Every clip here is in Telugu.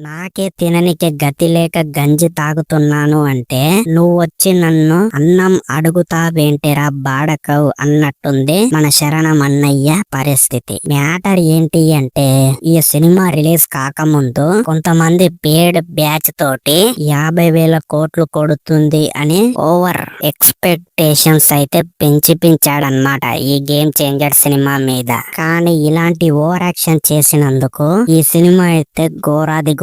నాకే తిననికే గతి లేక గంజి తాగుతున్నాను అంటే నువ్వు వచ్చి నన్ను అన్నం అడుగుతావేంటిరా బాడకవు అన్నట్టుంది మన శరణం అన్నయ్య పరిస్థితి. మ్యాటర్ ఏంటి అంటే ఈ సినిమా రిలీజ్ కాకముందు కొంతమంది పేడ్ బ్యాచ్ తోటి 50,000 కోట్లు కొడుతుంది అని ఓవర్ ఎక్స్పెక్టేషన్స్ అయితే పెంచాడన్నమాట ఈ గేమ్ చేంజర్ సినిమా మీద. కానీ ఇలాంటి ఓవర్ యాక్షన్ చేసినందుకు ఈ సినిమా అయితే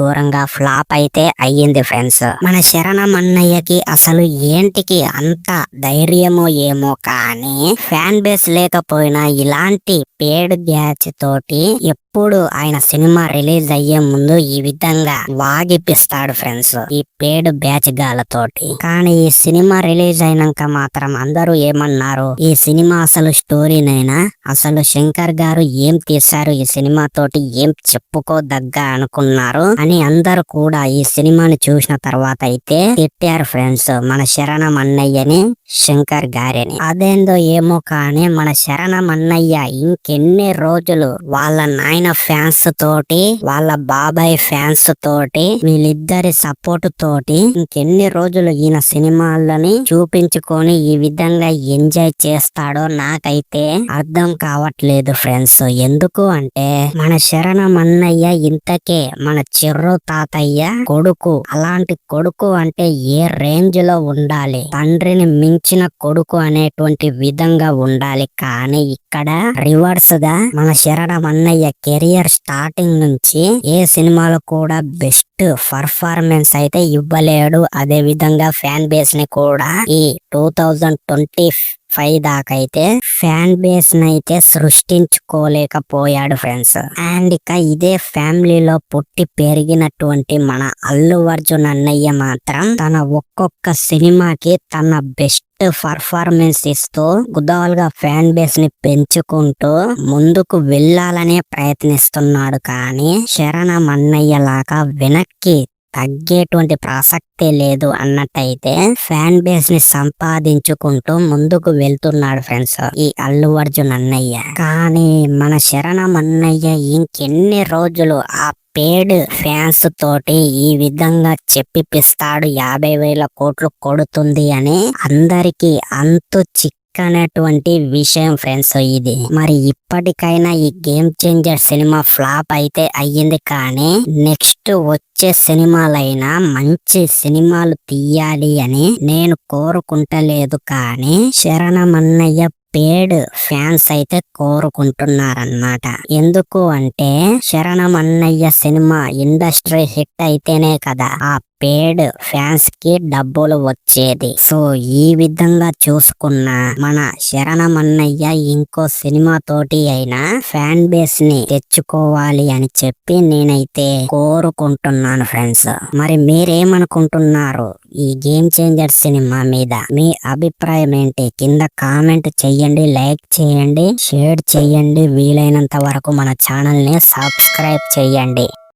ఘోరంగా ఫ్లాప్ అయితే అయ్యింది ఫ్రెండ్స్. మన శరణం అన్నయ్యకి అసలు ఏంటికి అంత ధైర్యమో ఏమో కానీ ఫ్యాన్ బేస్ లేకపోయినా ఇలాంటి పేడ్ బ్యాచ్ తోటి ఎప్పుడు ఆయన సినిమా రిలీజ్ అయ్యే ముందు ఈ విధంగా వాగిపిస్తాడు ఫ్రెండ్స్ ఈ పేడ్ బ్యాచ్ గాలతోటి. కానీ ఈ సినిమా రిలీజ్ అయినాక మాత్రం అందరూ ఏమన్నారు, ఈ సినిమా అసలు స్టోరీనైనా అసలు శంకర్ గారు ఏం తీశారు ఈ సినిమా తోటి ఏం చెప్పుకోదగ్గ అనుకున్నారు అని అందరూ కూడా ఈ సినిమాని చూసిన తర్వాత అయితే తిట్టారు ఫ్రెండ్స్ మన శరణం అన్నయ్యని, శంకర్ గారిని. అదేందో ఏమో కానీ మన శరణం అన్నయ్య ఇంకెన్ని రోజులు వాళ్ళ నాయన ఫ్యాన్స్ తోటి వాళ్ళ బాబాయ్ ఫ్యాన్స్ తోటి వీళ్ళిద్దరి సపోర్ట్ తోటి ఇంకెన్ని రోజులు ఈయన సినిమాలని చూపించుకొని ఈ విధంగా ఎంజాయ్ చేస్తాడో నాకైతే అర్థం కావట్లేదు ఫ్రెండ్స్. ఎందుకు అంటే మన శరణం అన్నయ్య ఇంతకే మన చిర్రు తాతయ్య కొడుకు. అలాంటి కొడుకు అంటే ఏ రేంజ్ లో ఉండాలి, తండ్రిని మించిన కొడుకు అనేటువంటి విధంగా ఉండాలి. కానీ ఇక్కడ రివర్స్ గా మన శరణం అన్నయ్య కెరియర్ స్టార్టింగ్ నుంచి ఏ సినిమాలో కూడా బెస్ట్ పర్ఫార్మెన్స్ అయితే ఇవ్వలేడు. అదే విధంగా ఫ్యాన్ బేస్ ని కూడా ఈ 2025 దాకా అయితే ఫ్యాన్ బేస్ నైతే సృష్టించుకోలేకపోయాడు ఫ్రెండ్స్. అండ్ ఇక ఇదే ఫ్యామిలీలో పుట్టి పెరిగినటువంటి మన అల్లు అర్జున్ అన్నయ్య మాత్రం తన ఒక్కొక్క సినిమాకి తన బెస్ట్ పర్ఫార్మెన్స్ ఇస్తూ గుదాలుగా ఫ్యాన్ బేస్ ని పెంచుకుంటూ ముందుకు వెళ్ళాలనే ప్రయత్నిస్తున్నాడు. కానీ శరణం అన్నయ్య లాగా వెనక్కి తగ్గేటువంటి ప్రసక్తే లేదు అన్నట్టయితే ఫ్యాన్ బేస్ ని సంపాదించుకుంటూ ముందుకు వెళ్తున్నాడు ఫ్రెండ్స్ ఈ అల్లు అర్జున్ అన్నయ్య. కానీ మన శరణం అన్నయ్య ఇంకెన్ని రోజులు ఆ పేడ్ ఫ్యాన్స్ తోటి ఈ విధంగా చెప్పిపిస్తాడు 50,000 కోట్లు కొడుతుంది అని అందరికి అంతు చిక్కనటువంటి విషయం ఫ్రెండ్స్ ఇది. మరి ఇప్పటికైనా ఈ గేమ్ చేంజర్ సినిమా ఫ్లాప్ అయితే అయ్యింది, కానీ నెక్స్ట్ వచ్చే సినిమాలైనా మంచి సినిమాలు తీయాలి అని నేను కోరుకుంటలేదు. కానీ శరణం అన్నయ్య పేడ్ ఫ్యాన్స్ అయితే కోరుకుంటున్నారన్నమాట. ఎందుకు అంటే శరణం అన్నయ్య సినిమా ఇండస్ట్రీ హిట్ అయితేనే కదా ఆ పేడ్ ఫ్యాన్స్ కి డబ్బులు వచ్చేది. సో ఈ విధంగా చూసుకున్న మన శరణం అన్నయ్య ఇంకో సినిమా తోటి అయినా ఫ్యాన్ బేస్ ని తెచ్చుకోవాలి అని చెప్పి నేనైతే కోరుకుంటున్నాను ఫ్రెండ్స్. మరి మీరేమనుకుంటున్నారు ఈ గేమ్ చేంజర్ సినిమా మీద? మీ అభిప్రాయం ఏంటి? కింద కామెంట్ చెయ్యండి, లైక్ చేయండి, షేర్ చేయండి, వీలైనంత వరకు మన ఛానల్ ని సబ్స్క్రైబ్ చేయండి.